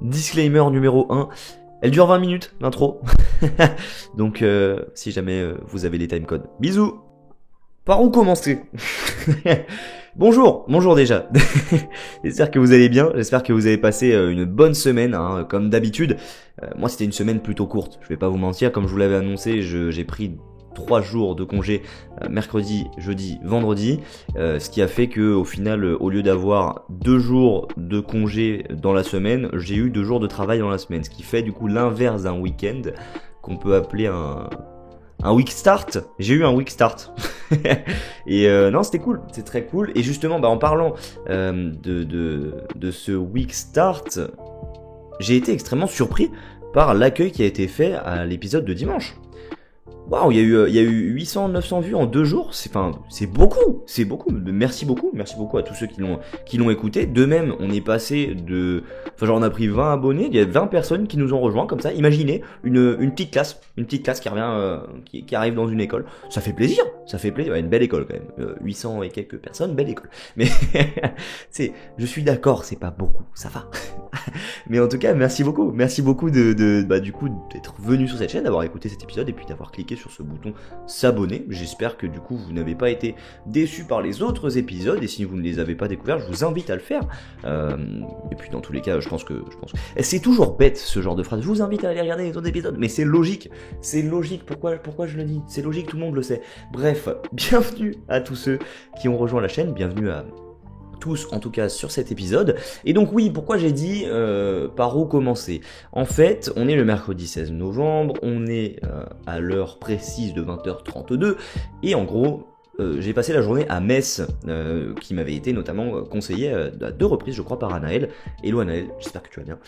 Disclaimer numéro 1, elle dure 20 minutes, l'intro. Donc, si jamais vous avez les timecodes. Bisous. Par où commencer? Bonjour déjà. J'espère que vous allez bien, j'espère que vous avez passé une bonne semaine, hein, comme d'habitude. Moi, c'était une semaine plutôt courte, je vais pas vous mentir. Comme je vous l'avais annoncé, j'ai pris 3 jours de congé, mercredi, jeudi, vendredi, ce qui a fait que au final, au lieu d'avoir 2 jours de congé dans la semaine, j'ai eu 2 jours de travail dans la semaine, ce qui fait du coup l'inverse d'un week-end, qu'on peut appeler un week start. J'ai eu un week start. Et non, c'était cool, c'est très cool. Et justement, en parlant de ce week start, j'ai été extrêmement surpris par l'accueil qui a été fait à l'épisode de dimanche. Waouh, il y a eu 800-900 vues en 2 jours, c'est beaucoup. Merci beaucoup à tous ceux qui l'ont écouté. De même, on est passé on a pris 20 abonnés, il y a 20 personnes qui nous ont rejoints comme ça. Imaginez une petite classe qui revient, qui arrive dans une école. Ça fait plaisir, ouais, une belle école quand même. 800 et quelques personnes, belle école. Mais je suis d'accord, c'est pas beaucoup, ça va. Mais en tout cas, merci beaucoup du coup d'être venu sur cette chaîne, d'avoir écouté cet épisode et puis d'avoir cliqué sur ce bouton s'abonner. J'espère que du coup vous n'avez pas été déçus par les autres épisodes, et si vous ne les avez pas découverts, je vous invite à le faire. Et puis dans tous les cas, je pense que c'est toujours bête ce genre de phrase. Je vous invite à aller regarder les autres épisodes, mais c'est logique. Pourquoi je le dis? C'est logique, tout le monde le sait. Bref, bienvenue à tous ceux qui ont rejoint la chaîne, bienvenue à tous en tout cas sur cet épisode. Et donc oui, pourquoi j'ai dit par où commencer? En fait, on est le mercredi 16 novembre, on est à l'heure précise de 20h32, et en gros, j'ai passé la journée à Metz, qui m'avait été notamment conseillé à 2 reprises, je crois, par Anaël. Hello Anaël, j'espère que tu vas bien.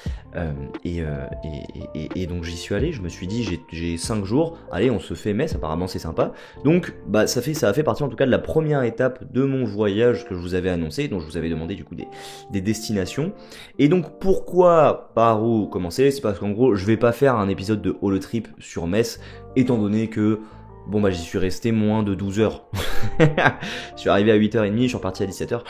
Et donc j'y suis allé, je me suis dit, j'ai 5 jours, allez, on se fait Metz, apparemment c'est sympa. Donc ça a fait partie en tout cas de la première étape de mon voyage que je vous avais annoncé, dont je vous avais demandé du coup des destinations. Et donc pourquoi, par où commencer? C'est parce qu'en gros, je vais pas faire un épisode de Holo Trip sur Metz, étant donné que j'y suis resté moins de 12 heures. Je suis arrivé à 8h30, je suis reparti à 17h.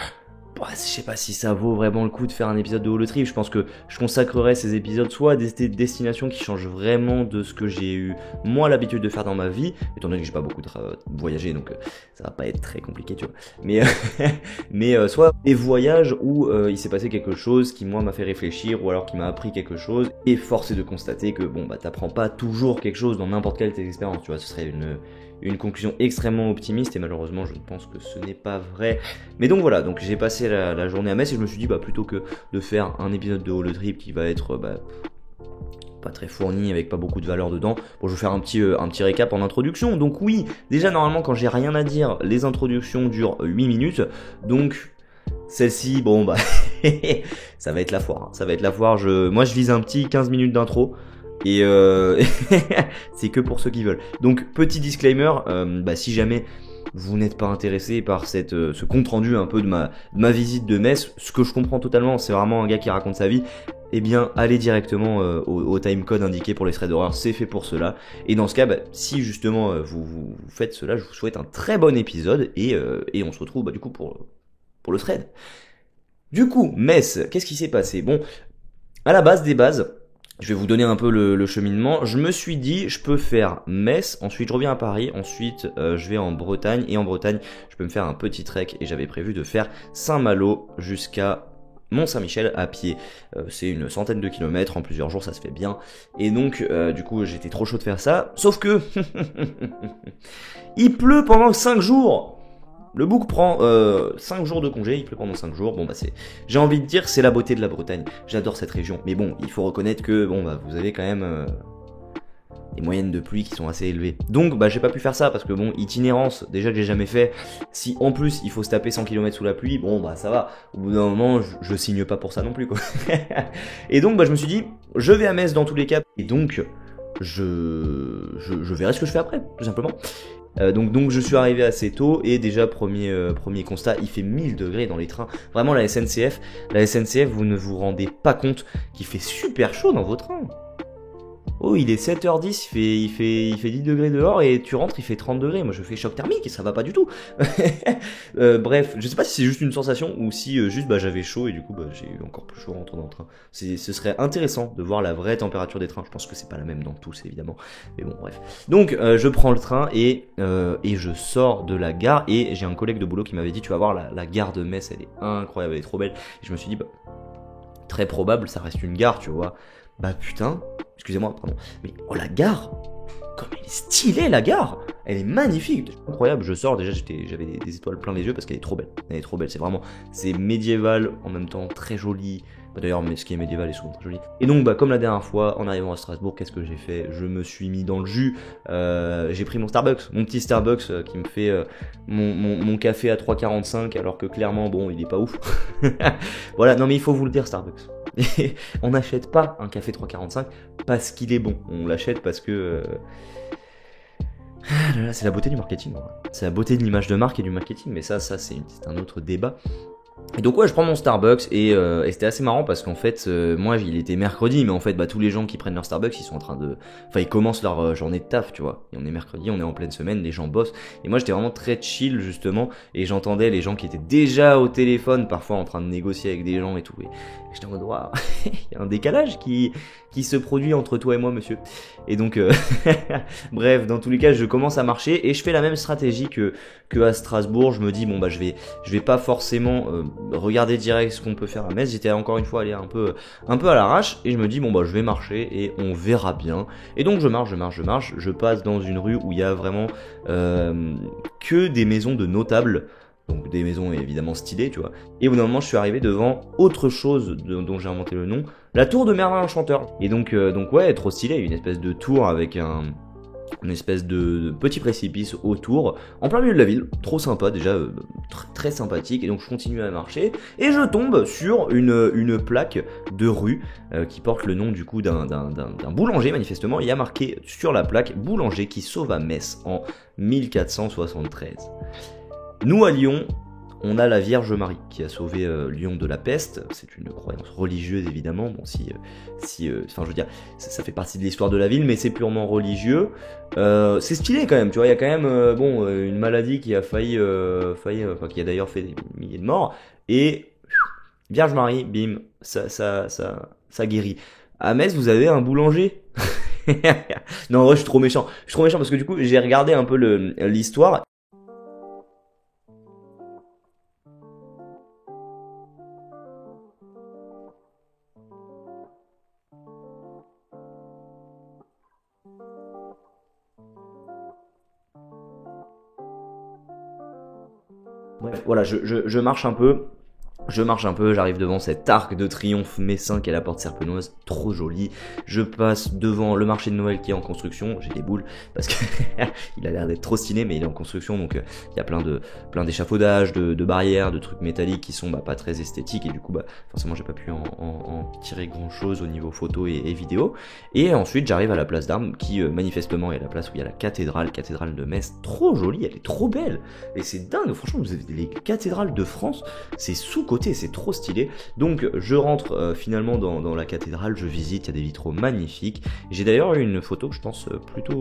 Je sais pas si ça vaut vraiment le coup de faire un épisode de Holo Trip. Je pense que je consacrerai ces épisodes soit à des destinations qui changent vraiment de ce que j'ai eu moi l'habitude de faire dans ma vie, étant donné que j'ai pas beaucoup voyagé, donc ça va pas être très compliqué, tu vois. Mais soit des voyages où il s'est passé quelque chose qui moi m'a fait réfléchir, ou alors qui m'a appris quelque chose, et force est de constater que t'apprends pas toujours quelque chose dans n'importe quelle de tes expériences, tu vois. Ce serait une conclusion extrêmement optimiste, et malheureusement je pense que ce n'est pas vrai. Mais donc voilà, donc j'ai passé la journée à Metz, et je me suis dit plutôt que de faire un épisode de Holo Trip qui va être pas très fourni, avec pas beaucoup de valeur dedans, je vais faire un petit récap en introduction. Donc oui, déjà normalement quand j'ai rien à dire, les introductions durent 8 minutes, donc celle-ci, ça va être la foire, hein. Ça va être la foire. Moi je vise un petit 15 minutes d'intro, et c'est que pour ceux qui veulent. Donc petit disclaimer, si jamais vous n'êtes pas intéressé par ce compte rendu un peu de ma visite de Metz, ce que je comprends totalement, c'est vraiment un gars qui raconte sa vie, eh bien allez directement au timecode indiqué pour les threads d'horreur, c'est fait pour cela. Et dans ce cas, si justement vous faites cela, je vous souhaite un très bon épisode, et on se retrouve du coup pour le thread. Du coup, Metz, qu'est-ce qui s'est passé? À la base des bases, je vais vous donner un peu le cheminement. Je me suis dit, je peux faire Metz, ensuite je reviens à Paris, ensuite je vais en Bretagne, et en Bretagne, je peux me faire un petit trek, et j'avais prévu de faire Saint-Malo jusqu'à Mont-Saint-Michel à pied. C'est une centaine de kilomètres, en plusieurs jours ça se fait bien, et donc du coup j'étais trop chaud de faire ça, sauf que il pleut pendant 5 jours. Le book prend 5 jours de congé, il pleut pendant 5 jours, j'ai envie de dire c'est la beauté de la Bretagne, j'adore cette région, mais il faut reconnaître que vous avez quand même des moyennes de pluie qui sont assez élevées. Donc j'ai pas pu faire ça parce que itinérance, déjà que j'ai jamais fait, si en plus il faut se taper 100 km sous la pluie, ça va, au bout d'un moment je signe pas pour ça non plus quoi. Et donc je me suis dit, je vais à Metz dans tous les cas, et donc je verrai ce que je fais après, tout simplement. Donc je suis arrivé assez tôt, et déjà premier constat, il fait 1000 degrés dans les trains. Vraiment la SNCF, vous ne vous rendez pas compte qu'il fait super chaud dans vos trains. Oh, il est 7h10, il fait 10 degrés dehors et tu rentres, il fait 30 degrés. Moi, je fais choc thermique et ça va pas du tout. Bref, je sais pas si c'est juste une sensation ou si juste bah, j'avais chaud et du coup bah, j'ai eu encore plus chaud en rentrant dans le train. Ce serait intéressant de voir la vraie température des trains. Je pense que c'est pas la même dans tous évidemment. Mais bon, bref. Donc, je prends le train et je sors de la gare et j'ai un collègue de boulot qui m'avait dit tu vas voir la gare de Metz, elle est incroyable, elle est trop belle. Et je me suis dit, bah, très probable, ça reste une gare, tu vois. Bah putain, excusez-moi, pardon. Mais oh la gare, comme elle est stylée la gare, elle est magnifique, incroyable. Je sors déjà, j'avais des étoiles plein les yeux parce qu'elle est trop belle. Elle est trop belle, c'est médiéval en même temps très joli. D'ailleurs, mais ce qui est médiéval est souvent très joli. Et donc, bah, comme la dernière fois, en arrivant à Strasbourg, qu'est-ce que j'ai fait? Je me suis mis dans le jus. J'ai pris mon Starbucks, mon petit Starbucks qui me fait mon café à 3,45 alors que clairement, bon, il est pas ouf. Voilà, non mais il faut vous le dire, Starbucks. On n'achète pas un café 3,45 parce qu'il est bon. On l'achète parce que... c'est la beauté du marketing. C'est la beauté de l'image de marque et du marketing. Mais ça c'est un autre débat. Et donc ouais, je prends mon Starbucks et c'était assez marrant parce qu'en fait, moi il était mercredi, mais en fait bah tous les gens qui prennent leur Starbucks, ils sont en train de, enfin ils commencent leur journée de taf, tu vois. Et on est mercredi, on est en pleine semaine, les gens bossent. Et moi j'étais vraiment très chill justement, et j'entendais les gens qui étaient déjà au téléphone, parfois en train de négocier avec des gens et tout. Et j'étais en mode waouh, il y a un décalage qui se produit entre toi et moi, monsieur. Et donc bref, dans tous les cas, je commence à marcher et je fais la même stratégie que à Strasbourg. Je me dis bon bah je vais pas forcément regarder direct ce qu'on peut faire à Metz. J'étais encore une fois allé un peu à l'arrache et je me dis bon bah je vais marcher et on verra bien. Et donc je marche, je passe dans une rue où il y a vraiment que des maisons de notables. Donc des maisons évidemment stylées, tu vois. Et au bout d'un moment, je suis arrivé devant autre chose dont j'ai inventé le nom, la tour de Merlin l'Enchanteur. Et donc ouais, trop stylé, une espèce de tour avec une espèce de petit précipice autour, en plein milieu de la ville, trop sympa déjà, très sympathique. Et donc je continue à marcher et je tombe sur une plaque de rue qui porte le nom du coup d'un boulanger manifestement. Il y a marqué sur la plaque boulanger qui sauva Metz en 1473. Nous à Lyon, on a la Vierge Marie qui a sauvé Lyon de la peste. C'est une croyance religieuse évidemment. Bon, enfin je veux dire, ça fait partie de l'histoire de la ville, mais c'est purement religieux. C'est stylé quand même, tu vois. Il y a quand même une maladie qui a failli, qui a d'ailleurs fait des milliers de morts. Et Vierge Marie, bim, ça guérit. À Metz, vous avez un boulanger. Non, en vrai, je suis trop méchant. Je suis trop méchant parce que du coup, j'ai regardé un peu l'histoire. Bref, voilà, je marche un peu. J'arrive devant cet arc de triomphe messin qui est la porte Serpenoise, trop joli. Je passe devant le marché de Noël qui est en construction, j'ai des boules parce que il a l'air d'être trop stylé, mais il est en construction, donc il y a plein d'échafaudages, de barrières, de trucs métalliques qui sont pas très esthétiques, et du coup forcément j'ai pas pu en tirer grand chose au niveau photo et vidéo. Et ensuite j'arrive à la place d'Armes qui manifestement est la place où il y a la cathédrale de Metz, trop jolie, elle est trop belle, et c'est dingue, franchement vous avez les cathédrales de France, c'est sous-côté, c'est trop stylé. Donc je rentre finalement dans la cathédrale, je visite, il y a des vitraux magnifiques. J'ai d'ailleurs eu une photo que je pense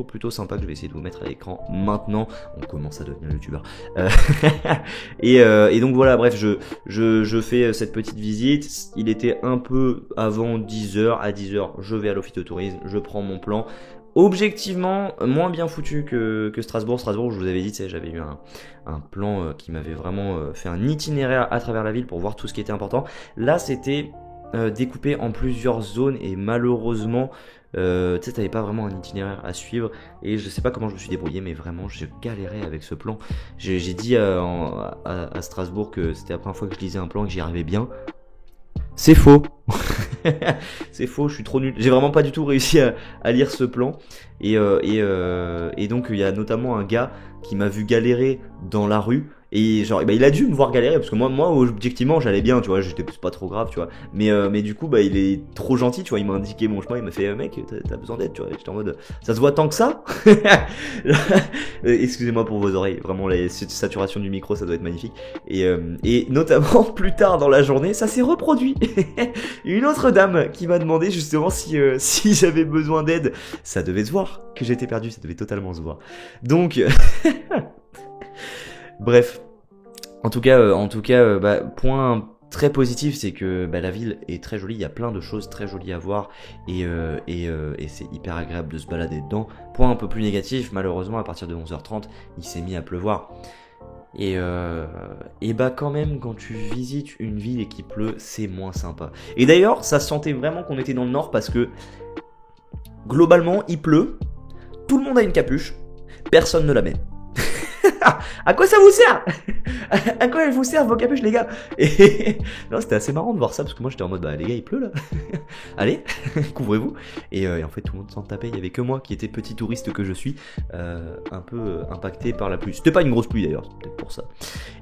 plutôt sympa que je vais essayer de vous mettre à l'écran maintenant. On commence à devenir youtubeur. Et donc voilà, bref, je fais cette petite visite. Il était un peu avant 10h. À 10h, je vais à l'office de tourisme, je prends mon plan. Objectivement, moins bien foutu que Strasbourg. Strasbourg, je vous avais dit, j'avais eu un plan qui m'avait vraiment fait un itinéraire à travers la ville pour voir tout ce qui était important. Là, c'était découpé en plusieurs zones et malheureusement, tu sais, t'avais pas vraiment un itinéraire à suivre et je sais pas comment je me suis débrouillé, mais vraiment, j'ai galéré avec ce plan. J'ai dit à Strasbourg que c'était la première fois que je lisais un plan et que j'y arrivais bien. C'est faux. C'est faux, je suis trop nul. J'ai vraiment pas du tout réussi à lire ce plan. Et donc il y a notamment un gars qui m'a vu galérer dans la rue Et genre, bah, il a dû me voir galérer, parce que moi objectivement, j'allais bien, tu vois, j'étais pas trop grave, tu vois. Mais du coup, bah, il est trop gentil, tu vois, il m'a indiqué mon chemin, il m'a fait, mec, t'as besoin d'aide, tu vois. J'étais en mode, ça se voit tant que ça? Excusez-moi pour vos oreilles, vraiment, la saturation du micro, ça doit être magnifique. Et notamment, plus tard dans la journée, ça s'est reproduit. Une autre dame qui m'a demandé justement si j'avais besoin d'aide. Ça devait se voir que j'étais perdu, ça devait totalement se voir. Donc, bref. En tout cas, bah, point très positif, c'est que bah, la ville est très jolie, il y a plein de choses très jolies à voir et c'est hyper agréable de se balader dedans. Point un peu plus négatif, malheureusement à partir de 11h30, il s'est mis à pleuvoir. Et bah quand même, quand tu visites une ville et qu'il pleut, c'est moins sympa. Et d'ailleurs, ça se sentait vraiment qu'on était dans le nord parce que globalement, il pleut, tout le monde a une capuche, personne ne la met. À quoi ça vous sert? À quoi elles vous servent vos capuches, les gars? Et non, c'était assez marrant de voir ça parce que moi j'étais en mode bah les gars il pleut là. Allez, couvrez-vous. Et en fait tout le monde s'en tapait, il y avait que moi qui était petit touriste que je suis, un peu impacté par la pluie. C'était pas une grosse pluie d'ailleurs, peut-être pour ça.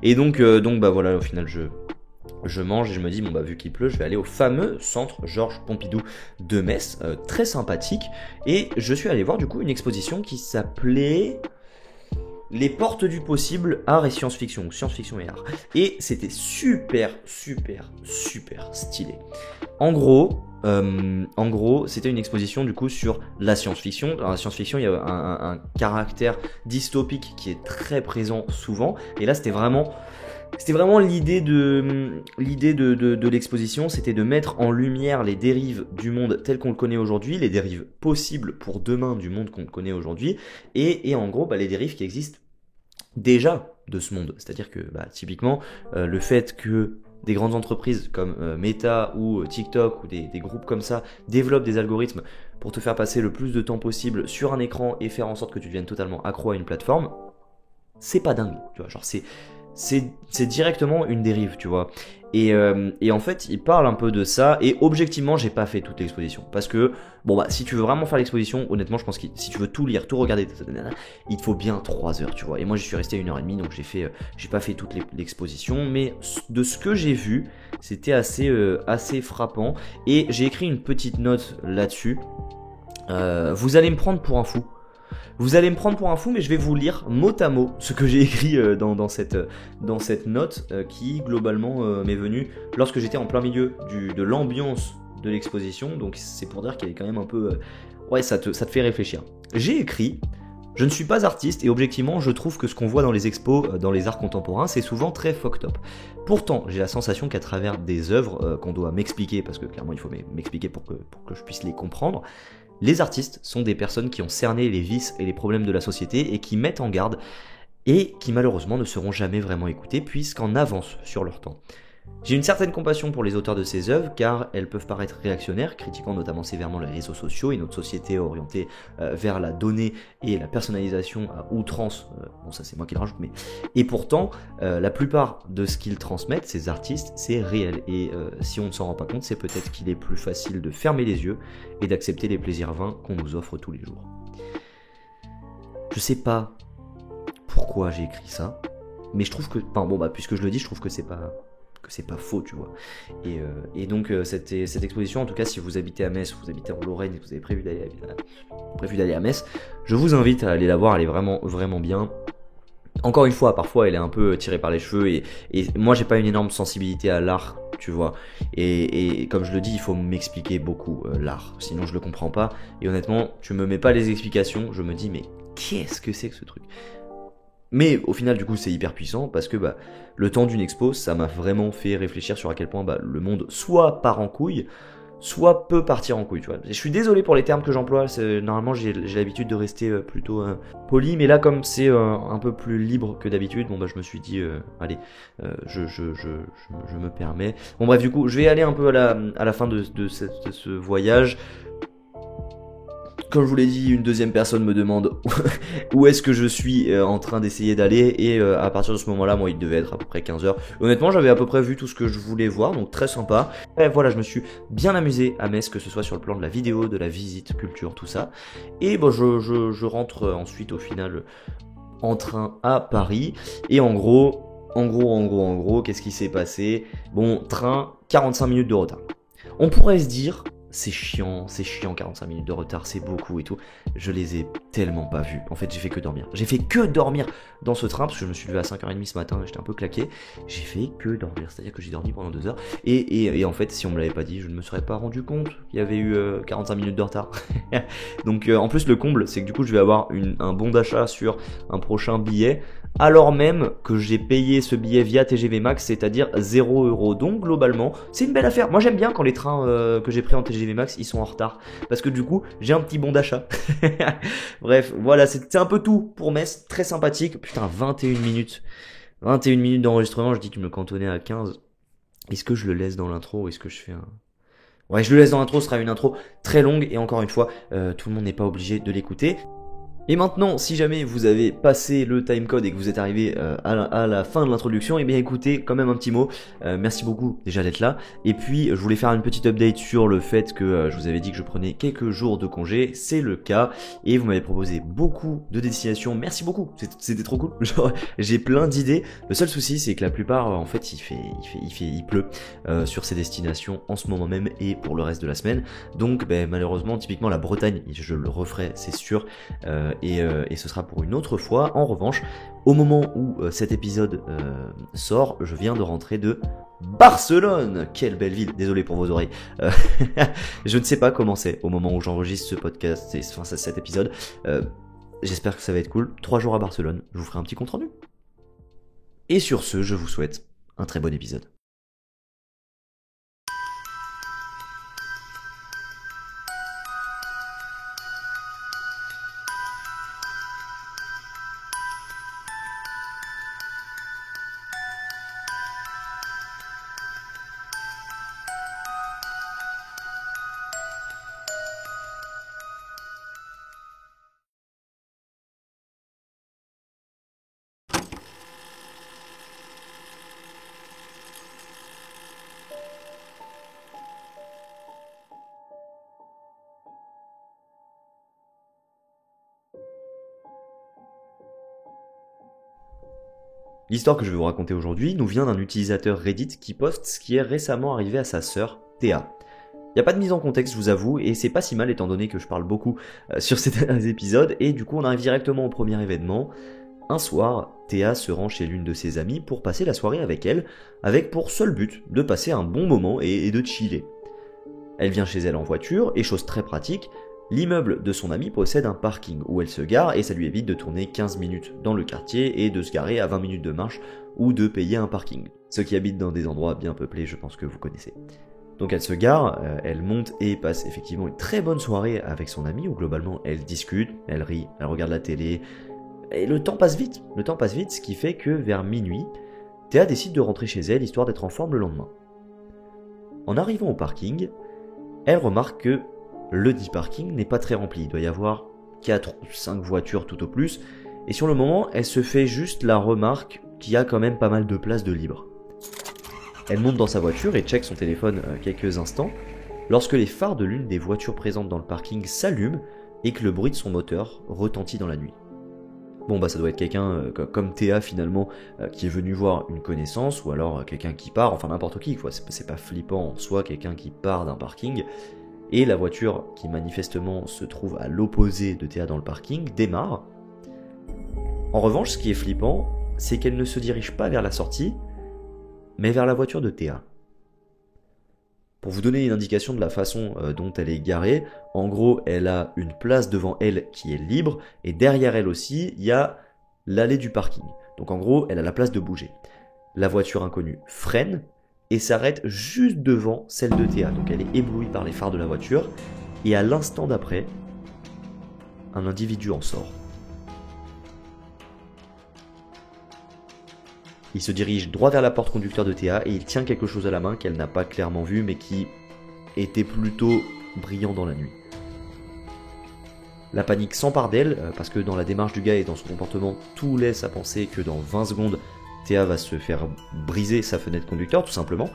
Et donc bah voilà, au final je mange et je me dis bon bah vu qu'il pleut, je vais aller au fameux centre Georges Pompidou de Metz, très sympathique. Et je suis allé voir du coup une exposition qui s'appelait Les portes du possible, art et science-fiction, ou science-fiction et art. Et c'était super stylé. En gros, c'était une exposition du coup sur la science-fiction. Dans la science-fiction, il y a un caractère dystopique qui est très présent souvent. Et là, c'était vraiment l'idée de l'exposition, c'était de mettre en lumière les dérives du monde tel qu'on le connaît aujourd'hui, les dérives possibles pour demain du monde qu'on connaît aujourd'hui, et en gros bah, les dérives qui existent déjà de ce monde. C'est-à-dire que bah, typiquement le fait que des grandes entreprises comme Meta ou TikTok ou des groupes comme ça développent des algorithmes pour te faire passer le plus de temps possible sur un écran et faire en sorte que tu deviennes totalement accro à une plateforme, c'est pas dingue, tu vois, genre c'est directement une dérive, tu vois. Et en fait, il parle un peu de ça. Et objectivement, j'ai pas fait toute l'exposition. Parce que, bon bah, si tu veux vraiment faire l'exposition, honnêtement, je pense que si tu veux tout lire, tout regarder, il te faut bien 3 heures, tu vois. Et moi, j'y suis resté 1h30, donc j'ai pas fait toute l'exposition. Mais de ce que j'ai vu, c'était assez frappant. Et j'ai écrit une petite note là-dessus. Vous allez me prendre pour un fou. Vous allez me prendre pour un fou, mais je vais vous lire mot à mot ce que j'ai écrit dans cette note qui globalement m'est venue lorsque j'étais en plein milieu de l'ambiance de l'exposition. Donc c'est pour dire qu'elle est quand même un peu... ouais, ça te fait réfléchir. J'ai écrit: je ne suis pas artiste et objectivement je trouve que ce qu'on voit dans les expos, dans les arts contemporains, c'est souvent très fucked up. Pourtant, j'ai la sensation qu'à travers des œuvres qu'on doit m'expliquer, parce que clairement il faut m'expliquer pour que je puisse les comprendre, les artistes sont des personnes qui ont cerné les vices et les problèmes de la société et qui mettent en garde et qui malheureusement ne seront jamais vraiment écoutés puisqu'en avance sur leur temps. J'ai une certaine compassion pour les auteurs de ces œuvres car elles peuvent paraître réactionnaires, critiquant notamment sévèrement les réseaux sociaux et notre société orientée vers la donnée et la personnalisation à outrance. Bon, ça c'est moi qui le rajoute, mais... Et pourtant, la plupart de ce qu'ils transmettent, ces artistes, c'est réel. Et si on ne s'en rend pas compte, c'est peut-être qu'il est plus facile de fermer les yeux et d'accepter les plaisirs vains qu'on nous offre tous les jours. Je sais pas pourquoi j'ai écrit ça, mais je trouve que... Enfin bon, bah puisque je le dis, je trouve que c'est pas faux, tu vois. Et donc cette exposition, en tout cas si vous habitez à Metz, vous habitez en Lorraine et vous avez prévu d'aller à Metz, je vous invite à aller la voir, elle est vraiment vraiment bien. Encore une fois, parfois elle est un peu tirée par les cheveux et moi j'ai pas une énorme sensibilité à l'art, tu vois. Et comme je le dis, il faut m'expliquer beaucoup l'art, sinon je le comprends pas. Et honnêtement, tu me mets pas les explications, je me dis mais qu'est-ce que c'est que ce truc? Mais au final, du coup, c'est hyper puissant parce que bah, le temps d'une expo, ça m'a vraiment fait réfléchir sur à quel point bah, le monde soit part en couille, soit peut partir en couille. Tu vois. Je suis désolé pour les termes que j'emploie. Normalement, j'ai l'habitude de rester plutôt poli, mais là, comme c'est un peu plus libre que d'habitude, bon bah, je me suis dit, allez, je me permets. Bon bref, du coup, je vais aller un peu à la fin de ce voyage. Comme je vous l'ai dit, une deuxième personne me demande où est-ce que je suis en train d'essayer d'aller et à partir de ce moment-là, moi il devait être à peu près 15h. Honnêtement, j'avais à peu près vu tout ce que je voulais voir, donc très sympa. Et voilà, je me suis bien amusé à Metz, que ce soit sur le plan de la vidéo, de la visite, culture, tout ça. Et bon, je rentre ensuite au final en train à Paris. Et en gros, En gros, qu'est-ce qui s'est passé? Bon, train, 45 minutes de retard. On pourrait se dire, c'est chiant, 45 minutes de retard, c'est beaucoup et tout. Je les ai tellement pas vus. En fait, j'ai fait que dormir. J'ai fait que dormir dans ce train, parce que je me suis levé à 5h30 ce matin, j'étais un peu claqué. J'ai fait que dormir, c'est-à-dire que j'ai dormi pendant 2 heures. Et en fait, si on me l'avait pas dit, je ne me serais pas rendu compte qu'il y avait eu 45 minutes de retard. Donc en plus, le comble, c'est que du coup, je vais avoir un bon d'achat sur un prochain billet, alors même que j'ai payé ce billet via TGV Max, c'est-à-dire 0€. Donc globalement, c'est une belle affaire. Moi j'aime bien quand les trains que j'ai pris en TGV Max, ils sont en retard, parce que du coup, j'ai un petit bon d'achat. Bref, voilà, c'est un peu tout pour Metz, très sympathique. Putain, 21 minutes. 21 minutes d'enregistrement, je dis que je me cantonnais à 15. Est-ce que je le laisse dans l'intro ou est-ce que je fais un... Ouais, je le laisse dans l'intro, ce sera une intro très longue, et encore une fois, tout le monde n'est pas obligé de l'écouter. Et maintenant, si jamais vous avez passé le timecode et que vous êtes arrivé à la fin de l'introduction, eh bien écoutez, quand même un petit mot. Merci beaucoup déjà d'être là. Et puis, je voulais faire une petite update sur le fait que je vous avais dit que je prenais quelques jours de congé. C'est le cas. Et vous m'avez proposé beaucoup de destinations. Merci beaucoup. C'était trop cool. Genre, j'ai plein d'idées. Le seul souci, c'est que la plupart, en fait, il pleut sur ces destinations en ce moment même et pour le reste de la semaine. Donc, malheureusement, typiquement la Bretagne, je le referai, c'est sûr. Et ce sera pour une autre fois. En revanche, au moment où cet épisode sort, je viens de rentrer de Barcelone. Quelle belle ville, désolé pour vos oreilles. Je ne sais pas comment c'est au moment où j'enregistre ce podcast, cet épisode. J'espère que ça va être cool. 3 jours à Barcelone, je vous ferai un petit compte rendu. Et sur ce, je vous souhaite un très bon épisode. L'histoire que je vais vous raconter aujourd'hui nous vient d'un utilisateur Reddit qui poste ce qui est récemment arrivé à sa sœur, Théa. Il n'y a pas de mise en contexte, je vous avoue, et c'est pas si mal étant donné que je parle beaucoup sur ces derniers épisodes, et du coup on arrive directement au premier événement. Un soir, Théa se rend chez l'une de ses amies pour passer la soirée avec elle, avec pour seul but de passer un bon moment et de chiller. Elle vient chez elle en voiture, et chose très pratique, l'immeuble de son amie possède un parking où elle se gare et ça lui évite de tourner 15 minutes dans le quartier et de se garer à 20 minutes de marche ou de payer un parking. Ceux qui habitent dans des endroits bien peuplés, je pense que vous connaissez. Donc elle se gare, elle monte et passe effectivement une très bonne soirée avec son amie où globalement elle discute, elle rit, elle regarde la télé et le temps passe vite, ce qui fait que vers minuit, Théa décide de rentrer chez elle histoire d'être en forme le lendemain. En arrivant au parking, elle remarque que le dit parking n'est pas très rempli, il doit y avoir 4 ou 5 voitures tout au plus, et sur le moment, elle se fait juste la remarque qu'il y a quand même pas mal de place de libre. Elle monte dans sa voiture et check son téléphone quelques instants, lorsque les phares de l'une des voitures présentes dans le parking s'allument et que le bruit de son moteur retentit dans la nuit. Bon ça doit être quelqu'un comme Théa finalement qui est venu voir une connaissance, ou alors quelqu'un qui part, enfin n'importe qui, quoi. C'est pas flippant en soi, quelqu'un qui part d'un parking. Et la voiture, qui manifestement se trouve à l'opposé de Théa dans le parking, démarre. En revanche, ce qui est flippant, c'est qu'elle ne se dirige pas vers la sortie, mais vers la voiture de Théa. Pour vous donner une indication de la façon dont elle est garée, en gros, elle a une place devant elle qui est libre, et derrière elle aussi, il y a l'allée du parking. Donc en gros, elle a la place de bouger. La voiture inconnue freine, et s'arrête juste devant celle de Théa. Donc elle est éblouie par les phares de la voiture, et à l'instant d'après, un individu en sort. Il se dirige droit vers la porte conducteur de Théa, et il tient quelque chose à la main qu'elle n'a pas clairement vu, mais qui était plutôt brillant dans la nuit. La panique s'empare d'elle, parce que dans la démarche du gars et dans son comportement, tout laisse à penser que dans 20 secondes, Théa va se faire briser sa fenêtre conducteur tout simplement,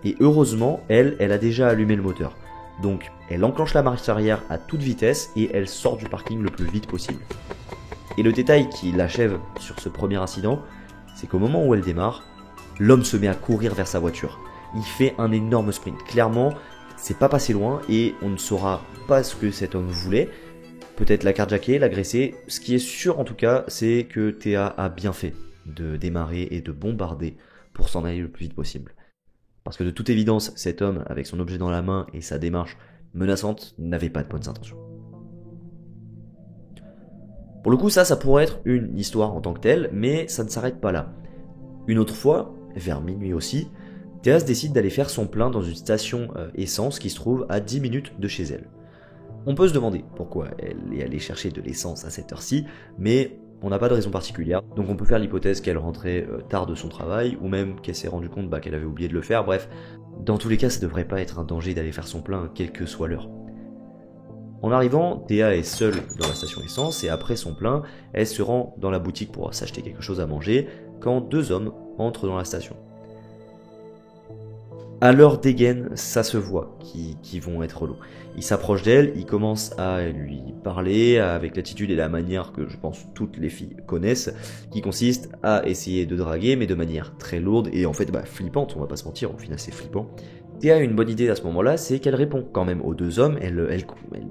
et heureusement, elle a déjà allumé le moteur. Donc elle enclenche la marche arrière à toute vitesse et elle sort du parking le plus vite possible. Et le détail qui l'achève sur ce premier incident, c'est qu'au moment où elle démarre, l'homme se met à courir vers sa voiture. Il fait un énorme sprint. Clairement, c'est pas passé loin et on ne saura pas ce que cet homme voulait. Peut-être la carjacker, l'agresser. Ce qui est sûr en tout cas, c'est que Théa a bien fait de démarrer et de bombarder pour s'en aller le plus vite possible. Parce que de toute évidence, cet homme, avec son objet dans la main et sa démarche menaçante, n'avait pas de bonnes intentions. Pour le coup, ça pourrait être une histoire en tant que telle, mais ça ne s'arrête pas là. Une autre fois, vers minuit aussi, Théa décide d'aller faire son plein dans une station essence qui se trouve à 10 minutes de chez elle. On peut se demander pourquoi elle est allée chercher de l'essence à cette heure-ci, mais on n'a pas de raison particulière, donc on peut faire l'hypothèse qu'elle rentrait tard de son travail, ou même qu'elle s'est rendu compte qu'elle avait oublié de le faire, bref, dans tous les cas ça devrait pas être un danger d'aller faire son plein, quelle que soit l'heure. En arrivant, Théa est seule dans la station essence, et après son plein, elle se rend dans la boutique pour s'acheter quelque chose à manger, quand deux hommes entrent dans la station. À leur dégaine, ça se voit qu'ils vont être relous. Ils s'approchent d'elle, ils commencent à lui parler avec l'attitude et la manière que je pense toutes les filles connaissent, qui consiste à essayer de draguer, mais de manière très lourde et en fait flippante, on va pas se mentir, au final c'est flippant. Théa a une bonne idée à ce moment-là, c'est qu'elle répond quand même aux deux hommes, elle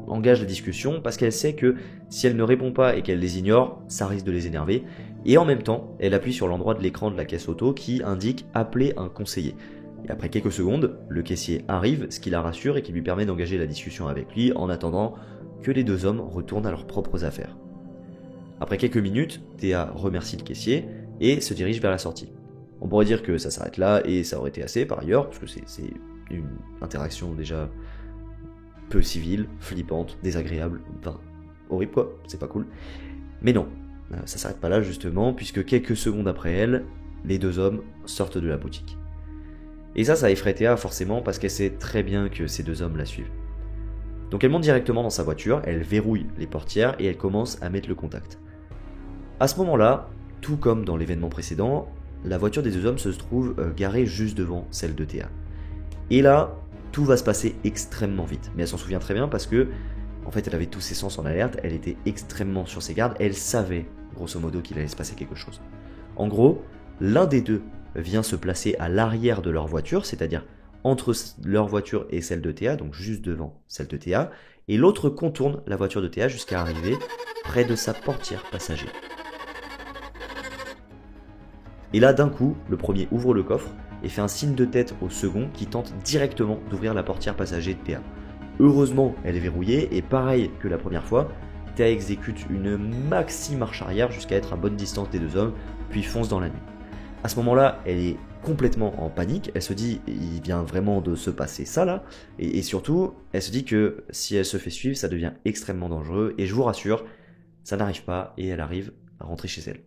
engage la discussion parce qu'elle sait que si elle ne répond pas et qu'elle les ignore, ça risque de les énerver. Et en même temps, elle appuie sur l'endroit de l'écran de la caisse auto qui indique « Appeler un conseiller ». Et après quelques secondes, le caissier arrive, ce qui la rassure et qui lui permet d'engager la discussion avec lui en attendant que les deux hommes retournent à leurs propres affaires. Après quelques minutes, Théa remercie le caissier et se dirige vers la sortie. On pourrait dire que ça s'arrête là et ça aurait été assez par ailleurs, parce que c'est une interaction déjà peu civile, flippante, désagréable, enfin horrible quoi, c'est pas cool. Mais non, ça s'arrête pas là justement, puisque quelques secondes après elle, les deux hommes sortent de la boutique. Et ça effraie Théa forcément parce qu'elle sait très bien que ces deux hommes la suivent. Donc elle monte directement dans sa voiture, elle verrouille les portières et elle commence à mettre le contact. À ce moment-là, tout comme dans l'événement précédent, la voiture des deux hommes se trouve garée juste devant celle de Théa. Et là, tout va se passer extrêmement vite. Mais elle s'en souvient très bien parce que, en fait, elle avait tous ses sens en alerte, elle était extrêmement sur ses gardes, elle savait, grosso modo, qu'il allait se passer quelque chose. En gros, l'un des deux vient se placer à l'arrière de leur voiture, c'est-à-dire entre leur voiture et celle de Théa, donc juste devant celle de Théa, et l'autre contourne la voiture de Théa jusqu'à arriver près de sa portière passager. Et là, d'un coup, le premier ouvre le coffre et fait un signe de tête au second qui tente directement d'ouvrir la portière passager de Théa. Heureusement, elle est verrouillée et pareil que la première fois, Théa exécute une maxi marche arrière jusqu'à être à bonne distance des deux hommes, puis fonce dans la nuit. À ce moment-là, elle est complètement en panique, elle se dit il vient vraiment de se passer ça là, et surtout, elle se dit que si elle se fait suivre, ça devient extrêmement dangereux, et je vous rassure, ça n'arrive pas, et elle arrive à rentrer chez elle.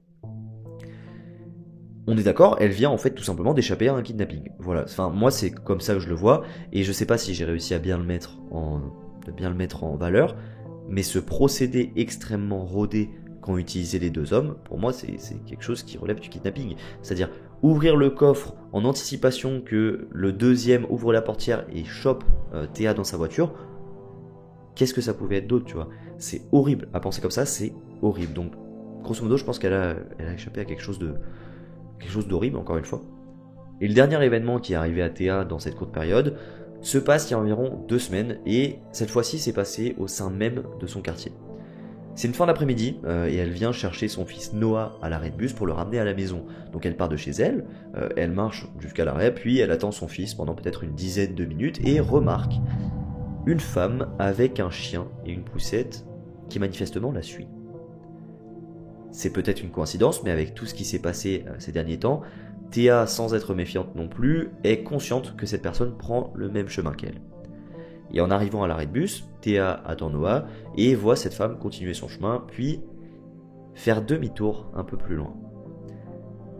On est d'accord, elle vient en fait tout simplement d'échapper à un kidnapping. Voilà, enfin moi c'est comme ça que je le vois, et je sais pas si j'ai réussi à bien le mettre en valeur, mais ce procédé extrêmement rodé qu'ont utilisé les deux hommes, pour moi c'est quelque chose qui relève du kidnapping. C'est-à-dire ouvrir le coffre en anticipation que le deuxième ouvre la portière et chope Théa dans sa voiture, qu'est-ce que ça pouvait être d'autre, tu vois? C'est horrible, à penser comme ça, c'est horrible. Donc grosso modo je pense qu'elle a échappé à quelque chose d'horrible encore une fois. Et le dernier événement qui est arrivé à Théa dans cette courte période se passe il y a environ 2 semaines, et cette fois-ci c'est passé au sein même de son quartier. C'est une fin d'après-midi et elle vient chercher son fils Noah à l'arrêt de bus pour le ramener à la maison. Donc elle part de chez elle, elle marche jusqu'à l'arrêt, puis elle attend son fils pendant peut-être une dizaine de minutes et remarque une femme avec un chien et une poussette qui manifestement la suit. C'est peut-être une coïncidence, mais avec tout ce qui s'est passé ces derniers temps, Théa, sans être méfiante non plus, est consciente que cette personne prend le même chemin qu'elle. Et en arrivant à l'arrêt de bus, Théa attend Noah et voit cette femme continuer son chemin, puis faire demi-tour un peu plus loin.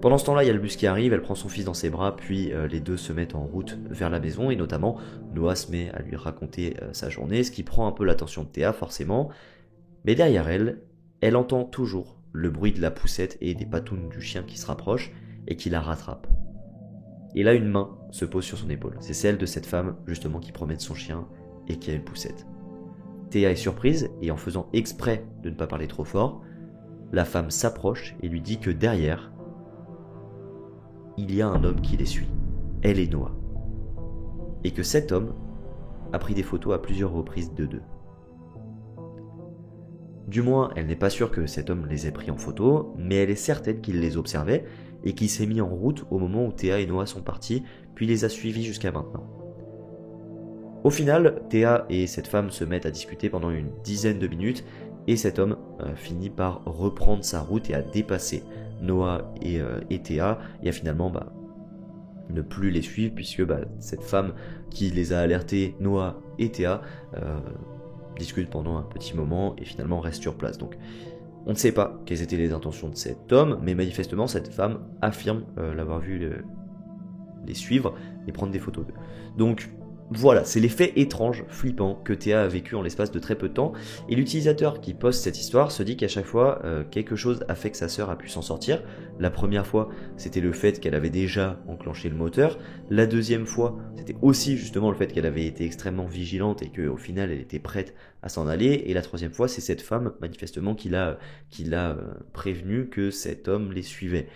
Pendant ce temps-là, il y a le bus qui arrive, elle prend son fils dans ses bras, puis les deux se mettent en route vers la maison, et notamment Noah se met à lui raconter sa journée, ce qui prend un peu l'attention de Théa forcément, mais derrière elle, elle entend toujours le bruit de la poussette et des patounes du chien qui se rapprochent et qui la rattrapent. Et là, une main se pose sur son épaule. C'est celle de cette femme, justement, qui promène son chien et qui a une poussette. Théa est surprise, et en faisant exprès de ne pas parler trop fort, la femme s'approche et lui dit que derrière, il y a un homme qui les suit. Elle est Noah. Et que cet homme a pris des photos à plusieurs reprises d'eux. Du moins, elle n'est pas sûre que cet homme les ait pris en photo, mais elle est certaine qu'il les observait et qu'il s'est mis en route au moment où Théa et Noah sont partis, puis les a suivis jusqu'à maintenant. Au final, Théa et cette femme se mettent à discuter pendant une dizaine de minutes et cet homme finit par reprendre sa route et à dépasser Noah et Théa et à finalement ne plus les suivre puisque cette femme qui les a alertés, Noah et Théa, discutent pendant un petit moment et finalement restent sur place. Donc on ne sait pas quelles étaient les intentions de cet homme, mais manifestement cette femme affirme l'avoir vu les suivre et prendre des photos d'eux. Donc voilà, c'est l'effet étrange, flippant que Théa a vécu en l'espace de très peu de temps, et l'utilisateur qui poste cette histoire se dit qu'à chaque fois, quelque chose a fait que sa sœur a pu s'en sortir. La première fois, c'était le fait qu'elle avait déjà enclenché le moteur. La deuxième fois, c'était aussi justement le fait qu'elle avait été extrêmement vigilante et qu'au final, elle était prête à s'en aller. Et la troisième fois, c'est cette femme, manifestement, qui l'a prévenu que cet homme les suivait.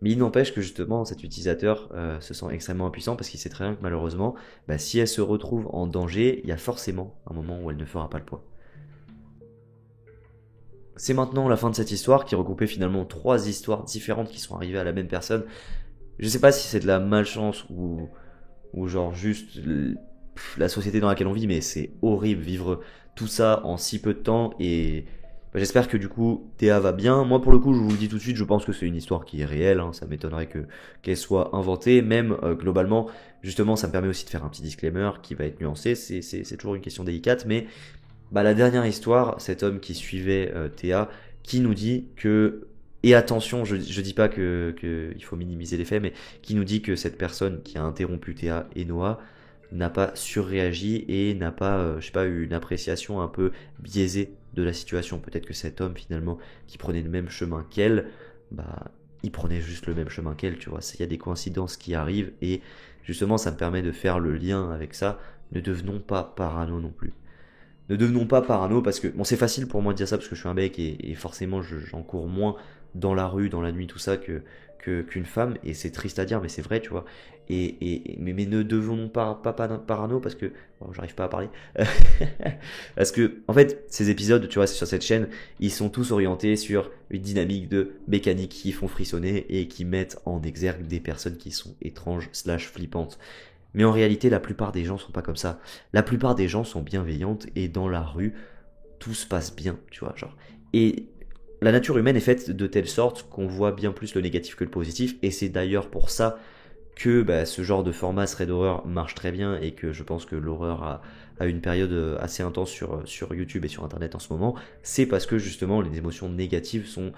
Mais il n'empêche que justement cet utilisateur se sent extrêmement impuissant parce qu'il sait très bien que malheureusement, si elle se retrouve en danger, il y a forcément un moment où elle ne fera pas le poids. C'est maintenant la fin de cette histoire qui regroupait finalement 3 histoires différentes qui sont arrivées à la même personne. Je sais pas si c'est de la malchance ou genre juste la société dans laquelle on vit, mais c'est horrible vivre tout ça en si peu de temps et j'espère que du coup Théa va bien. Moi pour le coup je vous le dis tout de suite, je pense que c'est une histoire qui est réelle, ça m'étonnerait qu'elle soit inventée, même globalement, justement ça me permet aussi de faire un petit disclaimer qui va être nuancé, c'est toujours une question délicate, mais la dernière histoire, cet homme qui suivait Théa, qui nous dit que, et attention je dis pas que il faut minimiser les faits, mais qui nous dit que cette personne qui a interrompu Théa et Noah n'a pas surréagi et n'a pas, eu une appréciation un peu biaisée de la situation. Peut-être que cet homme finalement qui prenait le même chemin qu'elle, il prenait juste le même chemin qu'elle, tu vois. Il y a des coïncidences qui arrivent et justement ça me permet de faire le lien avec ça. Ne devenons pas parano non plus. Ne devenons pas parano parce que, c'est facile pour moi de dire ça parce que je suis un mec et forcément j'en cours moins dans la rue, dans la nuit, tout ça qu'une femme, et c'est triste à dire mais c'est vrai, tu vois. Mais ne devenons pas parano parce que j'arrive pas à parler parce que en fait ces épisodes, tu vois, sur cette chaîne, ils sont tous orientés sur une dynamique de mécanique qui font frissonner et qui mettent en exergue des personnes qui sont étranges / flippantes. Mais en réalité, la plupart des gens sont pas comme ça. La plupart des gens sont bienveillantes et dans la rue, tout se passe bien, tu vois, genre. Et la nature humaine est faite de telle sorte qu'on voit bien plus le négatif que le positif, et c'est d'ailleurs pour ça que ce genre de format Thread Horror marche très bien et que je pense que l'horreur a une période assez intense sur YouTube et sur Internet en ce moment. C'est parce que justement les émotions négatives sont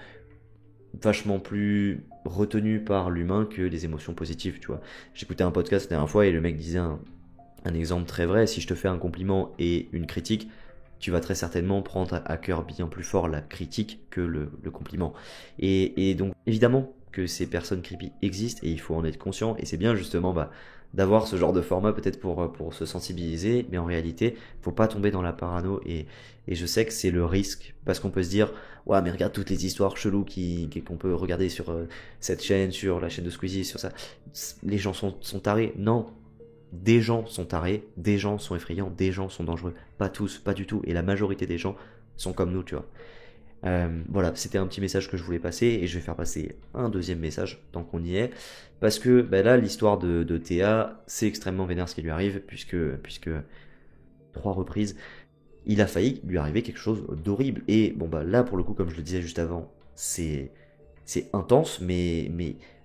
vachement plus retenu par l'humain que les émotions positives, tu vois. J'écoutais un podcast la dernière fois et le mec disait un exemple très vrai: si je te fais un compliment et une critique, tu vas très certainement prendre à cœur bien plus fort la critique que le compliment. Et donc évidemment que ces personnes creepy existent et il faut en être conscient, et c'est bien justement d'avoir ce genre de format peut-être pour se sensibiliser, mais en réalité faut pas tomber dans la parano, et je sais que c'est le risque parce qu'on peut se dire ouais mais regarde toutes les histoires cheloues qu'on peut regarder sur cette chaîne, sur la chaîne de Squeezie, sur ça, les gens sont tarés. Non, des gens sont tarés, des gens sont effrayants, des gens sont dangereux, pas tous, pas du tout, et la majorité des gens sont comme nous, tu vois. Voilà, c'était un petit message que je voulais passer, et je vais faire passer un deuxième message tant qu'on y est, parce que là l'histoire de Théa, c'est extrêmement vénère ce qui lui arrive, puisque 3 reprises il a failli lui arriver quelque chose d'horrible. Et là pour le coup, comme je le disais juste avant, c'est intense, mais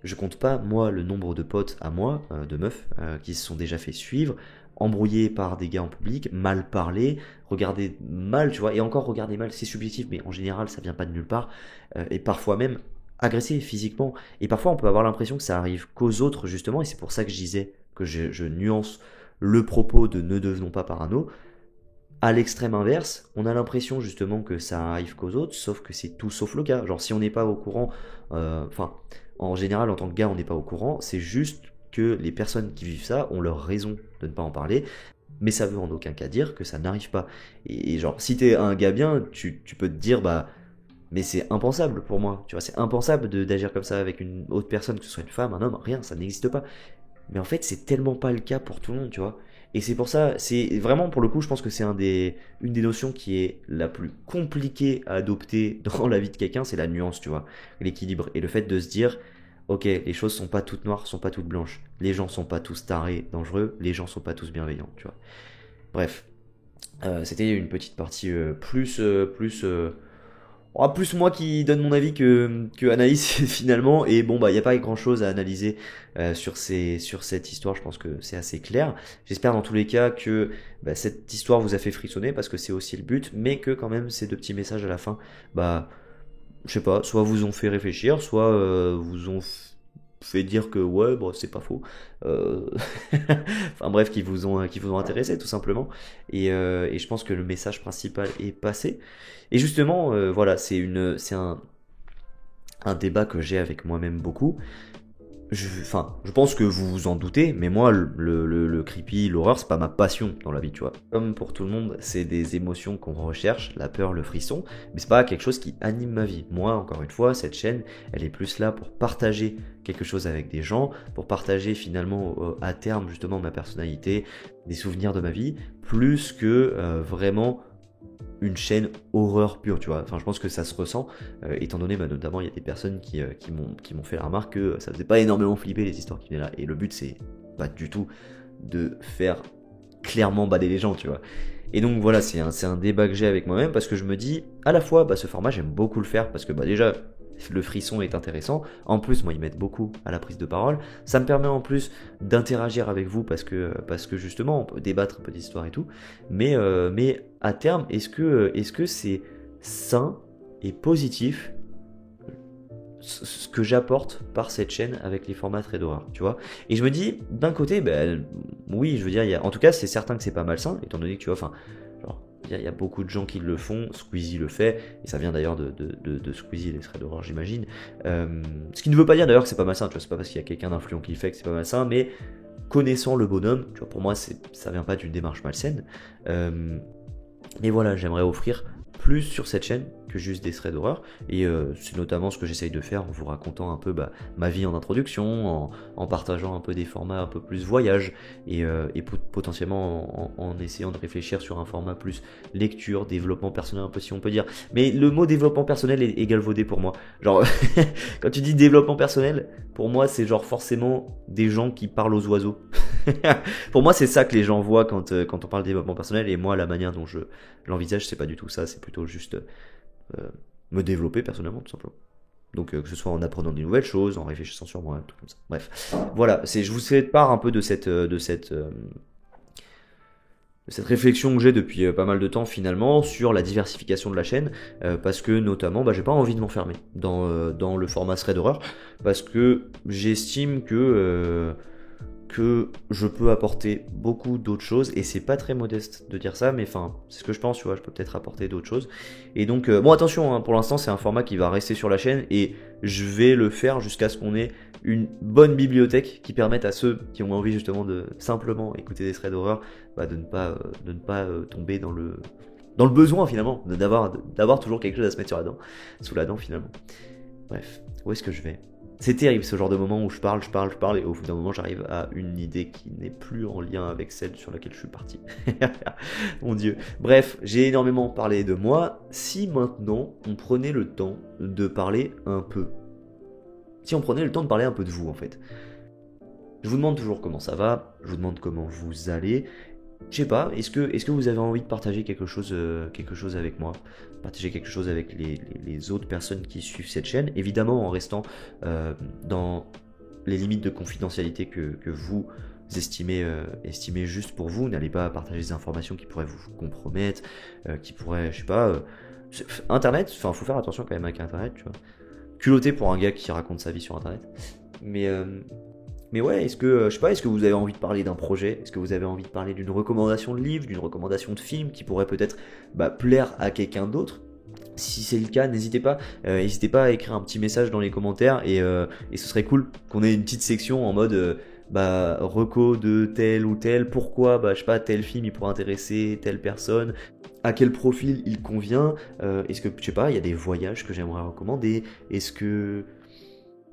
je compte pas moi le nombre de potes à moi, de meufs qui se sont déjà fait suivre, embrouillés par des gars en public, mal parlé, regarder mal, tu vois, et encore regarder mal, c'est subjectif, mais en général ça vient pas de nulle part, et parfois même agressé physiquement, et parfois on peut avoir l'impression que ça arrive qu'aux autres justement, et c'est pour ça que je disais que je nuance le propos de ne devenons pas parano. À l'extrême inverse, on a l'impression justement que ça arrive qu'aux autres, sauf que c'est tout sauf le cas. Genre si on n'est pas au courant, en général en tant que gars on n'est pas au courant, c'est juste que les personnes qui vivent ça ont leur raison de ne pas en parler, mais ça veut en aucun cas dire que ça n'arrive pas. Et genre si t'es un gars bien, tu peux te dire Mais c'est impensable pour moi, tu vois, c'est impensable d'agir comme ça avec une autre personne, que ce soit une femme, un homme, rien, ça n'existe pas. Mais en fait, c'est tellement pas le cas pour tout le monde, tu vois. Et c'est pour ça, c'est vraiment pour le coup, je pense que c'est une des notions qui est la plus compliquée à adopter dans la vie de quelqu'un, c'est la nuance, tu vois, l'équilibre et le fait de se dire, ok, les choses sont pas toutes noires, sont pas toutes blanches, les gens sont pas tous tarés, dangereux, les gens sont pas tous bienveillants, tu vois. Bref, c'était une petite partie plus moi qui donne mon avis que Anaïs finalement. Et bon, bah, il n'y a pas grand chose à analyser sur cette histoire. Je pense que c'est assez clair. J'espère dans tous les cas que bah, cette histoire vous a fait frissonner parce que c'est aussi le but, mais que quand même ces deux petits messages à la fin, bah, je sais pas, soit vous ont fait réfléchir, soit vous ont fait dire que ouais, bon, c'est pas faux. Euh, enfin bref, qui vous ont intéressé tout simplement. Et je pense que le message principal est passé. Et justement, voilà, c'est un débat que j'ai avec moi-même beaucoup. Enfin, je pense que vous vous en doutez, mais moi, le creepy, l'horreur, c'est pas ma passion dans la vie, tu vois. Comme pour tout le monde, c'est des émotions qu'on recherche, la peur, le frisson, mais c'est pas quelque chose qui anime ma vie. Moi, encore une fois, cette chaîne, elle est plus là pour partager quelque chose avec des gens, pour partager finalement à terme justement ma personnalité, des souvenirs de ma vie, plus que vraiment une chaîne horreur pure, tu vois. Enfin, je pense que ça se ressent, étant donné, bah, notamment, il y a des personnes qui m'ont fait la remarque que ça faisait pas énormément flipper les histoires qui venaient là. Et le but, c'est pas du tout de faire clairement bader les gens, tu vois. Et donc voilà, c'est un débat que j'ai avec moi-même parce que je me dis, à la fois, bah, ce format, j'aime beaucoup le faire parce que bah, déjà, le frisson est intéressant. En plus, moi, ils m'aident beaucoup à la prise de parole. Ça me permet en plus d'interagir avec vous parce que justement, on peut débattre un peu d'histoire et tout. Mais à terme, est-ce que c'est sain et positif ce que j'apporte par cette chaîne avec les formats très d'horreur, tu vois? Et je me dis, d'un côté, ben oui, je veux dire, en tout cas, c'est certain que c'est pas malsain, étant donné que tu vois, enfin, genre, il y a beaucoup de gens qui le font, Squeezie le fait, et ça vient d'ailleurs de Squeezie, les traits d'horreur, j'imagine. Ce qui ne veut pas dire d'ailleurs que c'est pas malsain, tu vois, c'est pas parce qu'il y a quelqu'un d'influent qui le fait que c'est pas malsain, mais connaissant le bonhomme, tu vois, pour moi, ça vient pas d'une démarche malsaine. Mais voilà, j'aimerais offrir plus sur cette chaîne que juste des traits d'horreur, et c'est notamment ce que j'essaye de faire en vous racontant un peu bah, ma vie en introduction, en partageant un peu des formats un peu plus voyage, et potentiellement en essayant de réfléchir sur un format plus lecture, développement personnel un peu si on peut dire. Mais le mot développement personnel est galvaudé pour moi. Genre, quand tu dis développement personnel, pour moi c'est genre forcément des gens qui parlent aux oiseaux. Pour moi c'est ça que les gens voient quand on parle de développement personnel, et moi la manière dont je l'envisage c'est pas du tout ça, c'est plutôt juste me développer personnellement tout simplement. Donc que ce soit en apprenant des nouvelles choses, en réfléchissant sur moi, tout comme ça. Bref, voilà, je vous fais part un peu de cette réflexion que j'ai depuis pas mal de temps finalement sur la diversification de la chaîne, parce que notamment bah, j'ai pas envie de m'enfermer dans le format thread d'horreur, parce que j'estime que je peux apporter beaucoup d'autres choses, et c'est pas très modeste de dire ça, mais enfin c'est ce que je pense, tu vois, je peux peut-être apporter d'autres choses. Et donc bon attention, hein, pour l'instant c'est un format qui va rester sur la chaîne, et je vais le faire jusqu'à ce qu'on ait une bonne bibliothèque qui permette à ceux qui ont envie justement de simplement écouter des threads d'horreur, bah, de ne pas tomber dans le besoin finalement, d'avoir toujours quelque chose à se mettre sous la dent finalement. Bref, où est-ce que je vais? C'est terrible ce genre de moment où je parle, et au bout d'un moment j'arrive à une idée qui n'est plus en lien avec celle sur laquelle je suis parti. Mon Dieu. Bref, j'ai énormément parlé de moi. Si maintenant on prenait le temps de parler un peu. Si on prenait le temps de parler un peu de vous en fait. Je vous demande toujours comment ça va, je vous demande comment vous allez. Je sais pas, est-ce que vous avez envie de partager quelque chose avec moi, partager quelque chose avec les autres personnes qui suivent cette chaîne, évidemment en restant dans les limites de confidentialité que vous estimez juste pour vous. N'allez pas partager des informations qui pourraient vous compromettre, qui pourraient, je sais pas, Internet, enfin faut faire attention quand même avec Internet, tu vois. Culotté pour un gars qui raconte sa vie sur Internet. Mais ouais, est-ce que vous avez envie de parler d'un projet? Est-ce que vous avez envie de parler d'une recommandation de livre, d'une recommandation de film qui pourrait peut-être plaire à quelqu'un d'autre? Si c'est le cas, n'hésitez pas à écrire un petit message dans les commentaires, et ce serait cool qu'on ait une petite section en mode reco de tel ou tel, pourquoi, je sais pas, tel film il pourrait intéresser telle personne. à quel profil il convient, est-ce que, je sais pas, il y a des voyages que j'aimerais recommander, est-ce que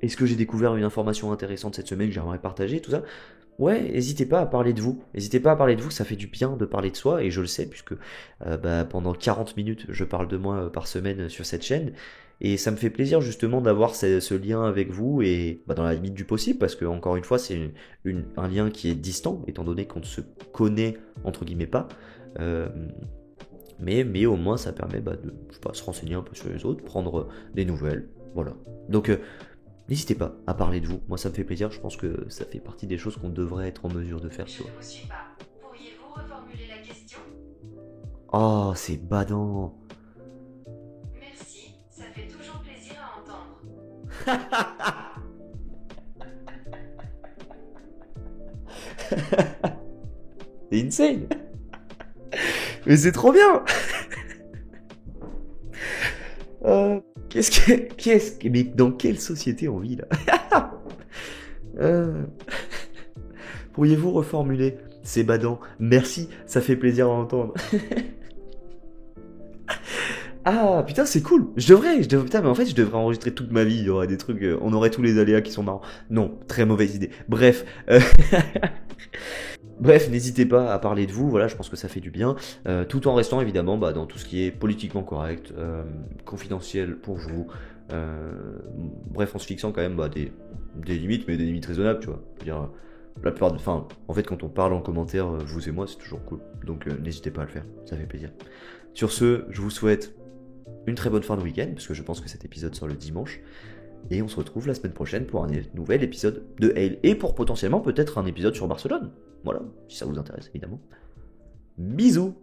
j'ai découvert une information intéressante cette semaine que j'aimerais partager, tout ça. Ouais, n'hésitez pas à parler de vous. N'hésitez pas à parler de vous, ça fait du bien de parler de soi, et je le sais, puisque pendant 40 minutes, je parle de moi par semaine sur cette chaîne. Et ça me fait plaisir justement d'avoir ce lien avec vous, et dans la limite du possible, parce que encore une fois, c'est un lien qui est distant, étant donné qu'on ne se connaît, entre guillemets, pas. Euh, mais au moins, ça permet de je sais pas, se renseigner un peu sur les autres, prendre des nouvelles. Voilà. Donc, n'hésitez pas à parler de vous. Moi, ça me fait plaisir. Je pense que ça fait partie des choses qu'on devrait être en mesure de faire. Je ne vous suis pas. Pourriez-vous reformuler la question? Oh, c'est badant. Merci, ça fait toujours plaisir à entendre. C'est insane. Mais c'est trop bien. Mais dans quelle société on vit là? Euh, Pourriez-vous reformuler? C'est badant. Merci, ça fait plaisir à entendre. Ah putain, c'est cool. Putain, mais en fait, je devrais enregistrer toute ma vie. Il y aurait des trucs, on aurait tous les aléas qui sont marrants. Non, très mauvaise idée. Bref, bref, n'hésitez pas à parler de vous. Voilà, je pense que ça fait du bien, tout en restant évidemment dans tout ce qui est politiquement correct, confidentiel pour vous. euh, Bref, en se fixant quand même des limites, mais des limites raisonnables, tu vois. Je veux dire, la plupart, enfin, en fait, quand on parle en commentaire, vous et moi, c'est toujours cool. Donc, n'hésitez pas à le faire. Ça fait plaisir. Sur ce, je vous souhaite une très bonne fin de week-end, parce que je pense que cet épisode sort le dimanche. Et on se retrouve la semaine prochaine pour un nouvel épisode de Hale. Et pour potentiellement peut-être un épisode sur Barcelone. Voilà, si ça vous intéresse évidemment. Bisous!